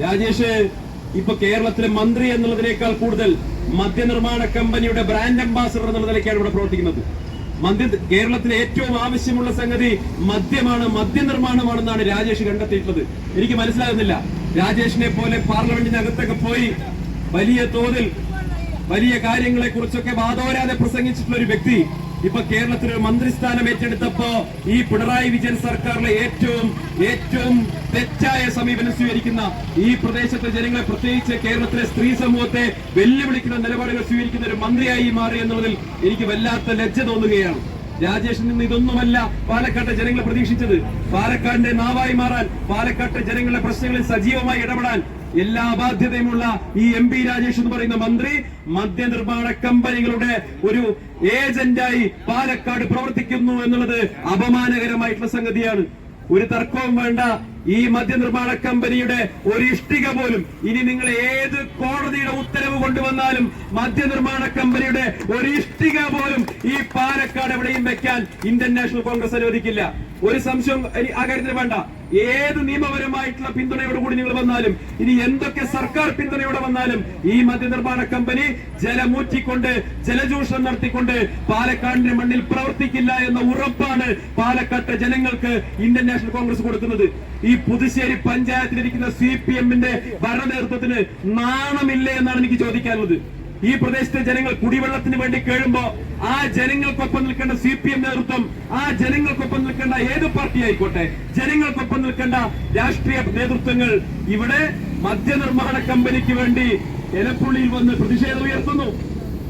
രാജേഷ് ഇപ്പൊ കേരളത്തിലെ മന്ത്രി എന്നുള്ളതിനേക്കാൾ കൂടുതൽ മദ്യനിർമ്മാണ കമ്പനിയുടെ ബ്രാൻഡ് അംബാസഡർ എന്നുള്ള നിലയ്ക്കാണ് ഇവിടെ പ്രവർത്തിക്കുന്നത്. കേരളത്തിലെ ഏറ്റവും ആവശ്യമുള്ള സംഗതി മദ്യമാണ്, മദ്യനിർമ്മാണമാണെന്നാണ് രാജേഷ് കണ്ടെത്തിയിട്ടുള്ളത്. എനിക്ക് മനസ്സിലാകുന്നില്ല, രാജേഷിനെ പോലെ പാർലമെന്റിനകത്തൊക്കെ പോയി വലിയ തോതിൽ വലിയ കാര്യങ്ങളെ കുറിച്ചൊക്കെ വാദോരാതെ പ്രസംഗിച്ചിട്ടുള്ള ഒരു വ്യക്തി ഇപ്പൊ കേരളത്തിൽ ഒരു മന്ത്രിസ്ഥാനം ഏറ്റെടുത്തപ്പോ ഈ പിണറായി വിജയൻ സർക്കാരിലെ ഏറ്റവും തെറ്റായ സമീപനം സ്വീകരിക്കുന്ന, ഈ പ്രദേശത്തെ ജനങ്ങളെ പ്രത്യേകിച്ച് കേരളത്തിലെ സ്ത്രീ സമൂഹത്തെ വെല്ലുവിളിക്കുന്ന നിലപാടുകൾ സ്വീകരിക്കുന്ന ഒരു മന്ത്രിയായി മാറി എന്നുള്ളതിൽ എനിക്ക് വല്ലാത്ത ലജ്ജ തോന്നുകയാണ്. രാജേഷിൽ നിന്ന് ഇതൊന്നുമല്ല പാലക്കാട്ടെ ജനങ്ങൾ പ്രതീക്ഷിച്ചത്. പാലക്കാടിന്റെ നാവായി മാറാൻ, പാലക്കാട്ടെ ജനങ്ങളുടെ പ്രശ്നങ്ങളിൽ സജീവമായി ഇടപെടാൻ എല്ലാ ബാധ്യതയുമുള്ള ഈ MP രാജേഷ് എന്ന് പറയുന്ന മന്ത്രി മദ്യനിർമ്മാണ കമ്പനികളുടെ ഒരു ഏജന്റായി പാലക്കാട് പ്രവർത്തിക്കുന്നു എന്നുള്ളത് അപമാനകരമായിട്ടുള്ള സംഗതിയാണ്. ഒരു തർക്കവും വേണ്ട. ഈ മദ്യനിർമ്മാണ കമ്പനിയുടെ ഒരു ഇഷ്ടിക പോലും, ഇനി നിങ്ങൾ ഏത് കോടതിയുടെ ഉത്തരവ് കൊണ്ടുവന്നാലും മദ്യനിർമ്മാണ കമ്പനിയുടെ ഒരു ഇഷ്ടിക പോലും ഈ പാലക്കാട് എവിടെയും വെക്കാൻ ഇന്ത്യൻ നാഷണൽ കോൺഗ്രസ് അനുവദിക്കില്ല. ഒരു സംശയം ആ കാര്യത്തിൽ വേണ്ട. ഏത് നിയമപരമായിട്ടുള്ള പിന്തുണയോടുകൂടി നിങ്ങൾ വന്നാലും, ഇനി എന്തൊക്കെ സർക്കാർ പിന്തുണയോടെ വന്നാലും, ഈ മദ്യനിർമ്മാണ കമ്പനി ജലമൂറ്റിക്കൊണ്ട് ജലചൂഷണം നടത്തിക്കൊണ്ട് പാലക്കാടിന്റെ മണ്ണിൽ പ്രവർത്തിക്കില്ല എന്ന ഉറപ്പാണ് പാലക്കാട്ടെ ജനങ്ങൾക്ക് ഇന്ത്യൻ നാഷണൽ കോൺഗ്രസ് കൊടുക്കുന്നത്. ഈ പുതുശ്ശേരി പഞ്ചായത്തിലിരിക്കുന്ന CPM-ന്റെ ഭരണ നേതൃത്വത്തിന് നാണമില്ലേ എന്നാണ് എനിക്ക് ചോദിക്കാനുള്ളത്. ഈ പ്രദേശത്തെ ജനങ്ങൾ കുടിവെള്ളത്തിന് വേണ്ടി കേഴുമ്പോ ആ ജനങ്ങൾക്കൊപ്പം നിൽക്കേണ്ട CPM നേതൃത്വം, ആ ജനങ്ങൾക്കൊപ്പം നിൽക്കേണ്ട ഏത് പാർട്ടി ആയിക്കോട്ടെ, ജനങ്ങൾക്കൊപ്പം നിൽക്കേണ്ട രാഷ്ട്രീയ നേതൃത്വങ്ങൾ ഇവിടെ മദ്യനിർമ്മാണ കമ്പനിക്ക് വേണ്ടി എലപ്പുള്ളിയിൽ വന്ന് പ്രതിഷേധം ഉയർത്തുന്നു.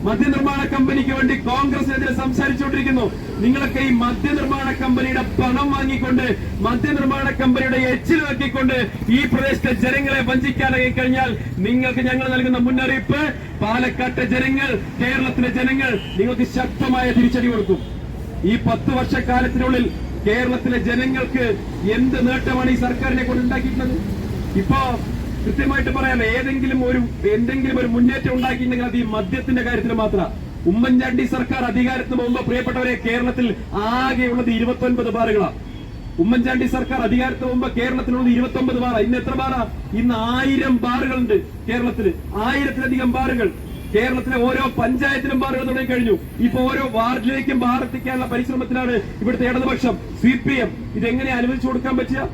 മദ്യനിർമ്മാണ കമ്പനിക്ക് വേണ്ടി കോൺഗ്രസിനെതിരെ സംസാരിച്ചുകൊണ്ടിരിക്കുന്നു. നിങ്ങളൊക്കെ ഈ മദ്യനിർമ്മാണ കമ്പനിയുടെ പണം വാങ്ങിക്കൊണ്ട്, മദ്യനിർമ്മാണ കമ്പനിയുടെ എച്ചിലാക്കിക്കൊണ്ട് ഈ പ്രദേശത്തെ ജനങ്ങളെ വഞ്ചിക്കാനായി കഴിഞ്ഞാൽ നിങ്ങൾക്ക് ഞങ്ങൾ നൽകുന്ന മുന്നറിയിപ്പ്, പാലക്കാട്ടെ ജനങ്ങൾ, കേരളത്തിലെ ജനങ്ങൾ നിങ്ങൾക്ക് ശക്തമായ തിരിച്ചടി കൊടുക്കും. ഈ 10 വർഷക്കാലത്തിനുള്ളിൽ കേരളത്തിലെ ജനങ്ങൾക്ക് എന്ത് നേട്ടമാണ് ഈ സർക്കാരിനെ കൊണ്ട് ഉണ്ടാക്കിയിട്ടുള്ളത്? ഇപ്പോ കൃത്യമായിട്ട് പറയാമോ, എന്തെങ്കിലും ഒരു മുന്നേറ്റം ഉണ്ടാക്കിയിട്ടുണ്ടെങ്കിൽ അത് ഈ മദ്യത്തിന്റെ കാര്യത്തിൽ മാത്രം. ഉമ്മൻചാണ്ടി സർക്കാർ അധികാരത്തിന് പോകുമ്പോൾ പ്രിയപ്പെട്ടവരെ, കേരളത്തിൽ ആകെയുള്ളത് 29 ബാറുകളാണ്. ഉമ്മൻചാണ്ടി സർക്കാർ അധികാരത്തിന് പോകുമ്പോ കേരളത്തിലുള്ളത് 29 ബാറാ. ഇന്ന് എത്ര ബാറാ? ഇന്ന് 1000 ബാറുകളുണ്ട് കേരളത്തിൽ. 1000-ലധികം ബാറുകൾ. കേരളത്തിലെ ഓരോ പഞ്ചായത്തിലും ബാറുകൾ തുടങ്ങി കഴിഞ്ഞു. ഇപ്പൊ ഓരോ വാർഡിലേക്കും ബാർ എത്തിക്കാനുള്ള പരിശ്രമത്തിലാണ് ഇവിടുത്തെ ഇടതുപക്ഷം CPM. ഇതെങ്ങനെ അനുവദിച്ചു കൊടുക്കാൻ പറ്റുക?